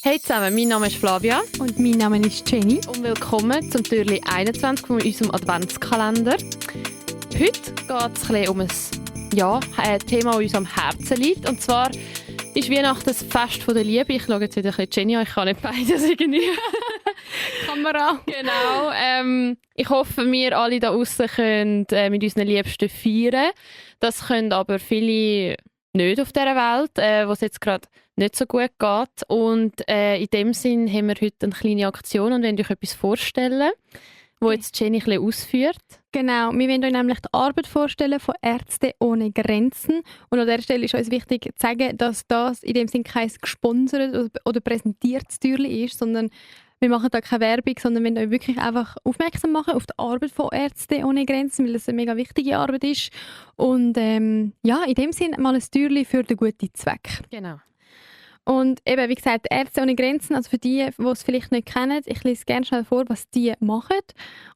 Hey zusammen, mein Name ist Flavia Und mein Name ist Jenny. und willkommen zum Türli 21 von unserem Adventskalender. Heute geht es um ein Thema, das uns am Herzen liegt. Und zwar ist Weihnachten das Fest der Liebe. Ich schaue jetzt wieder ein bisschen Jenny an, ich kann nicht beides irgendwie. Kamera. Genau. Ich hoffe, wir alle da draußen können mit unseren Liebsten feiern. Das können aber viele nicht auf dieser Welt, wo es jetzt gerade nicht so gut geht. Und in dem Sinn haben wir heute eine kleine Aktion und wollen euch etwas vorstellen, wo jetzt Jenny ein bisschen ausführt. Genau, wir wollen euch nämlich die Arbeit vorstellen von Ärzte ohne Grenzen. Und an dieser Stelle ist uns wichtig zu sagen, dass das in dem Sinn kein gesponsert oder präsentiertes Türli ist, sondern wir machen da keine Werbung, sondern wir wollen euch wirklich einfach aufmerksam machen auf die Arbeit von Ärzte ohne Grenzen, weil das eine mega wichtige Arbeit ist. Und in dem Sinn mal ein Türli für den guten Zweck. Genau. Und eben, wie gesagt, Ärzte ohne Grenzen, also für die, die es vielleicht nicht kennen, ich lese gerne schnell vor, was die machen.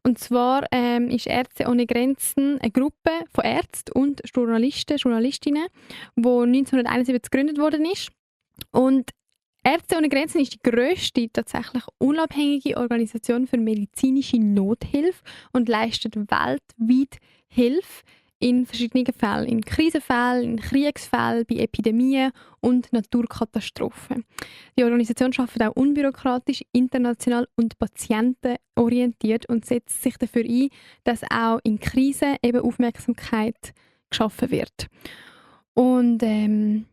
Und zwar ist Ärzte ohne Grenzen eine Gruppe von Ärzten und Journalistinnen, die 1971 gegründet worden ist. Und Ärzte ohne Grenzen ist die grösste tatsächlich unabhängige Organisation für medizinische Nothilfe und leistet weltweit Hilfe in verschiedenen Fällen, in Krisenfällen, in Kriegsfällen, bei Epidemien und Naturkatastrophen. Die Organisation arbeitet auch unbürokratisch, international und patientenorientiert und setzt sich dafür ein, dass auch in Krisen eben Aufmerksamkeit geschaffen wird. Und du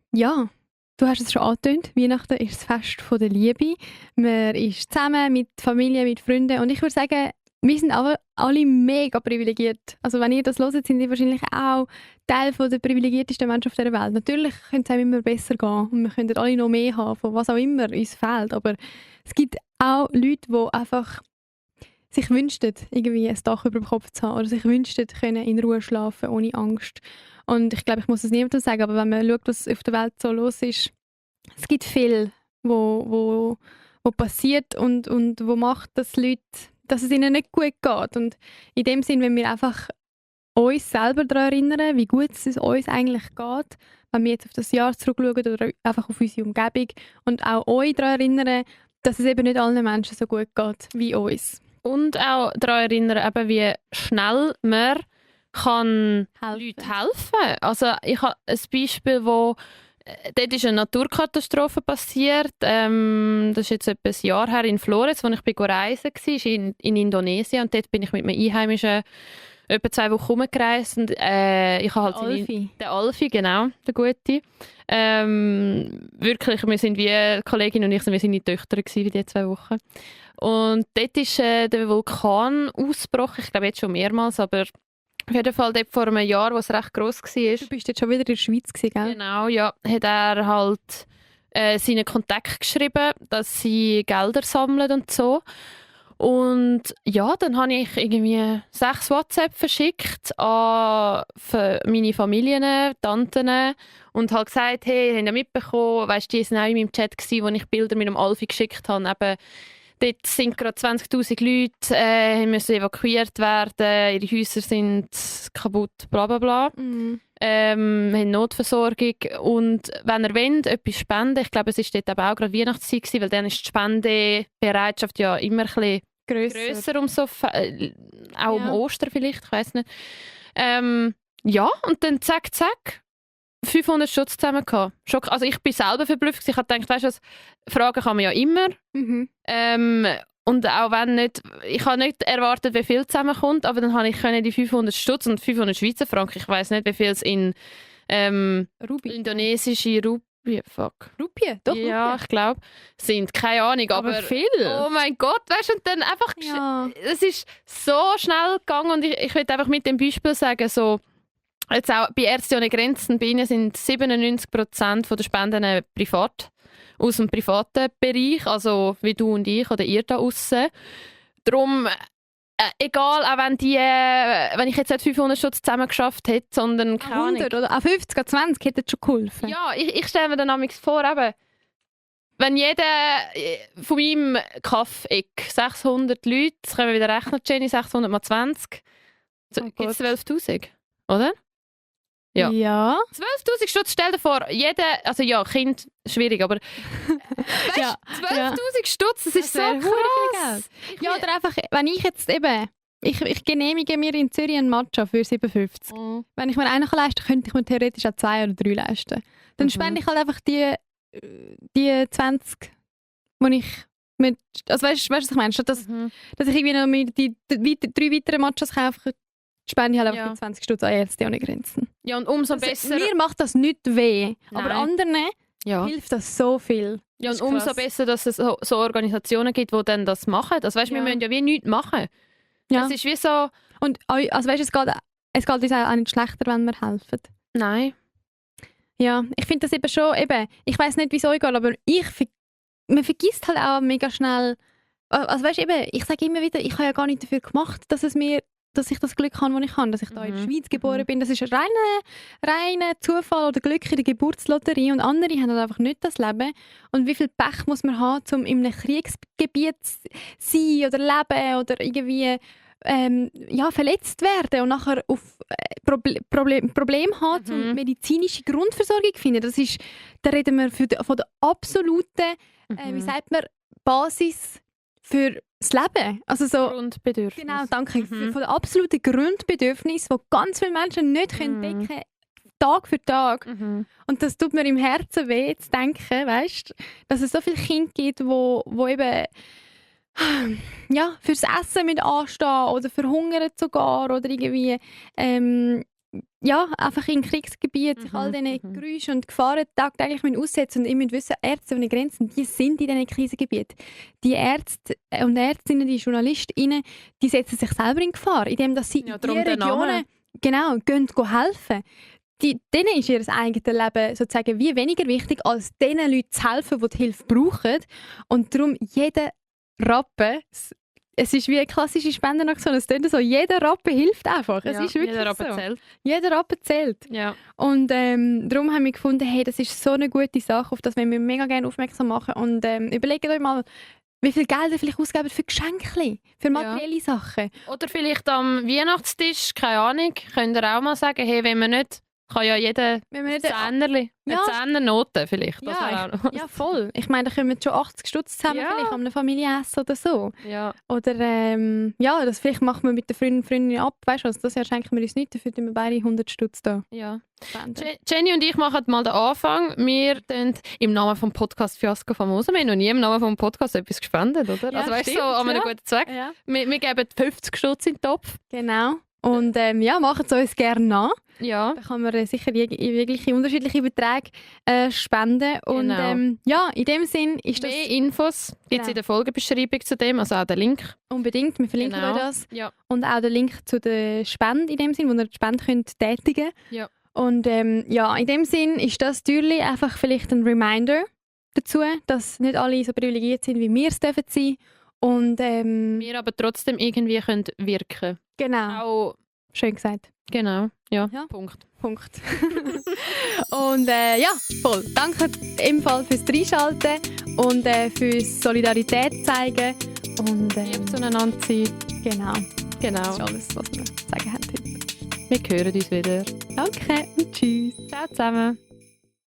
hast es schon angetönt, Weihnachten ist das Fest der Liebe. Man ist zusammen mit Familie, mit Freunden und ich würde sagen, wir sind aber alle mega privilegiert. Also wenn ihr das hört, sind ihr wahrscheinlich auch Teil der privilegiertesten Menschen auf dieser Welt. Natürlich könnte es einem immer besser gehen und wir könnten alle noch mehr haben, von was auch immer uns fehlt. Aber es gibt auch Leute, die einfach sich wünschen, irgendwie ein Dach über dem Kopf zu haben oder sich wünschen, können in Ruhe schlafen, ohne Angst. Und ich glaube, ich muss es niemandem sagen, aber wenn man schaut, was auf der Welt so los ist, es gibt viel, wo passiert und wo macht, dass es ihnen nicht gut geht. Und in dem Sinn, wenn wir einfach uns selber daran erinnern, wie gut es uns eigentlich geht, wenn wir jetzt auf das Jahr zurückschauen oder einfach auf unsere Umgebung und auch euch daran erinnern, dass es eben nicht allen Menschen so gut geht wie uns. Und auch daran erinnern, eben, wie schnell man kann Leuten helfen. Also ich habe ein Beispiel, wo dort ist eine Naturkatastrophe passiert. Das ist jetzt etwa ein Jahr her in Flores, wo ich reisen war, in Indonesien. Und dort bin ich mit einem Einheimischen etwa 2 Wochen rumgereist. Und, ich habe halt den Alfie, genau, der Gute. Wirklich, wir sind wie Kollegin und ich, wir sind die Töchter für diese 2 Wochen. Und dort ist der Vulkan ausgebrochen. Ich glaube jetzt schon mehrmals, aber auf jeden Fall dort vor einem Jahr, wo es recht gross war. Du bist jetzt schon wieder in der Schweiz gewesen, gell? Genau, ja. Hat er halt seinen Kontakt geschrieben, dass sie Gelder sammeln und so. Und ja, dann habe ich irgendwie 6 WhatsApp verschickt an meine Familien, Tanten und habe gesagt, hey, ihr habt ja mitbekommen, weißt, die waren auch in meinem Chat, wo ich Bilder mit dem Alfie geschickt habe. Eben, dort sind gerade 20'000 Leute, müssen evakuiert werden, ihre Häuser sind kaputt, bla bla bla. Haben Notversorgung und wenn ihr wollt, etwas spenden, ich glaube, es war dort aber auch gerade Weihnachtszeit gewesen, weil dann ist die Spendebereitschaft ja immer ein bisschen grösser auch um Ostern vielleicht, ich weiss nicht. Und dann zack, 500 Schutz zusammen gehabt. Also ich bin selber verblüfft. Ich habe gedacht, weißt du was, fragen kann man ja immer. Und auch wenn nicht, ich habe nicht erwartet, wie viel zusammenkommt, aber dann habe ich die 500 Stutz und 500 Schweizer Franken, ich weiss nicht, wie viel es in indonesische Rupie, Rupie? Doch, ja, Rupie. Ich glaube, sind, keine Ahnung, aber viel. Oh mein Gott, weißt du, und dann einfach, es ist so schnell gegangen und ich will einfach mit dem Beispiel sagen, so, jetzt auch bei Ärzte ohne Grenzen, bei ihnen sind 97% der Spenden privat, aus dem privaten Bereich, also wie du und ich oder ihr da aussen. Darum, egal, auch wenn ich jetzt nicht 500 Schutz zusammengeschafft hätte, sondern keine 100 oder 50, 20 hätte schon geholfen. Ja, ich stelle mir dann manchmal vor, eben, wenn jeder von meinem Kaff-Eck 600 Leute, das können wir wieder rechnen, Jenny, 600 mal 20, gibt es 12'000, oder? Ja. 12'000 Stutz, stell dir vor, also ja, Kind, schwierig, aber weißt, Ja. 12'000 Stutz, das ist so wäre verdammt krass. Ja, oder einfach, wenn ich jetzt eben, ich genehmige mir in Zürich einen Matcha für 57. Mhm. Wenn ich mir einen leisten kann, könnte ich mir theoretisch auch 2 oder 3 leisten. Dann spende ich halt einfach die 20, die ich mit, also weißt du, was ich meine? Statt dass ich irgendwie noch mir die 3 weitere Matchas kaufe, spende ich halt einfach die 20 Stutz an Ärzte ohne Grenzen. Ja, und umso Also, besser. mir macht das nicht weh, aber Nein. anderen hilft das so viel. Ja, Das und ist umso krass. besser, dass es so Organisationen gibt, die dann das machen. Also weißt, wir Ja. müssen ja wie nichts machen. Ja. Es ist wie so, Und also weißt, es geht uns auch nicht schlechter, wenn wir helfen. nein. Ja, ich finde das eben schon, ich weiß nicht, wie es euch geht, aber man vergisst halt auch mega schnell, also weißt, ich sage immer wieder, ich habe ja gar nicht dafür gemacht, dass ich das Glück habe, das ich habe, dass ich da in der Schweiz geboren bin. Das ist ein reiner Zufall oder Glück in der Geburtslotterie und andere haben halt einfach nicht das Leben. Und wie viel Pech muss man haben, um in einem Kriegsgebiet zu sein oder leben oder irgendwie verletzt werden und nachher auf Probleme haben, um medizinische Grundversorgung zu finden. Da reden wir von der absoluten, wie sagt man, Basis für das Leben. Also so, Grundbedürfnis. genau, danke. Von den absoluten Grundbedürfnissen, die ganz viele Menschen nicht decken können, Tag für Tag. Und das tut mir im Herzen weh, zu denken, weißt, dass es so viele Kinder gibt, wo eben fürs Essen mit anstehen oder verhungern sogar oder irgendwie einfach in Kriegsgebieten sich all diese Geräusche und Gefahren tagtäglich aussetzen und immer wissen, Ärzte ohne Grenzen, die sind in diesen Krisengebieten. Die Ärzte und Ärztinnen, die JournalistInnen, die setzen sich selber in Gefahr, indem dass sie in die Regionen gehen helfen. Denen ist ihr eigenes Leben sozusagen wie weniger wichtig, als den Leuten zu helfen, die Hilfe brauchen. Und darum jeder Rappen, es ist wie eine klassische Spendenaktion. Es klingt so, jeder Rappen hilft einfach. Es ist wirklich jeder Rappen so. zählt. Jeder Rappen zählt. Ja. Und darum haben wir gefunden, hey, das ist so eine gute Sache, auf das wollen wir mega gerne aufmerksam machen. Und überlegt euch mal, wie viel Geld ihr vielleicht ausgeben für Geschenke, für materielle Sachen. Oder vielleicht am Weihnachtstisch, keine Ahnung, könnt ihr auch mal sagen, hey, wenn man nicht, kann ja jeder ein Zehnerli, eine Zehnernote vielleicht. Das wäre auch noch. Ja, voll. Ich meine, da kommen schon 80 Stutz zusammen, vielleicht an einer Familie essen oder so. Ja. Oder das vielleicht machen wir mit der Freundin ab, weißt du was, das Jahr schenken wir uns nicht, dafür tun wir beide 100 Stutz da. Ja. Jenny und ich machen mal den Anfang. Wir tun im Namen vom Podcast Fiasko Famoso, wir haben noch nie im Namen vom Podcast etwas gespendet, oder? Ja, also weißt du, so stimmt, an einem guten Zweck. Ja. Wir geben 50 Stutz in den Topf. Genau. Und machen es uns gerne nach. Ja. Da kann man sicher jegliche unterschiedliche Beträge spenden. Und Genau. in dem Sinn ist das... Mehr Infos gibt es in der Folgenbeschreibung zu dem, also auch den Link. Unbedingt, wir verlinken Genau. euch das. Ja. Und auch den Link zu der Spende in dem Sinn, wo ihr die Spende könnt tätigen könnt. Ja. Und in dem Sinn ist das Türli einfach vielleicht ein Reminder dazu, dass nicht alle so privilegiert sind, wie wir es dürfen sein. Und wir aber trotzdem irgendwie können wirken. Genau. Auch, schön gesagt. Genau, ja. Punkt. Und voll. Danke ebenfalls fürs Reinschalten und fürs Solidarität zeigen. Und lieb zueinander sein. Genau. Genau. Das ist alles, was wir zu sagen haben heute. Wir hören uns wieder. Danke und tschüss. Ciao zusammen.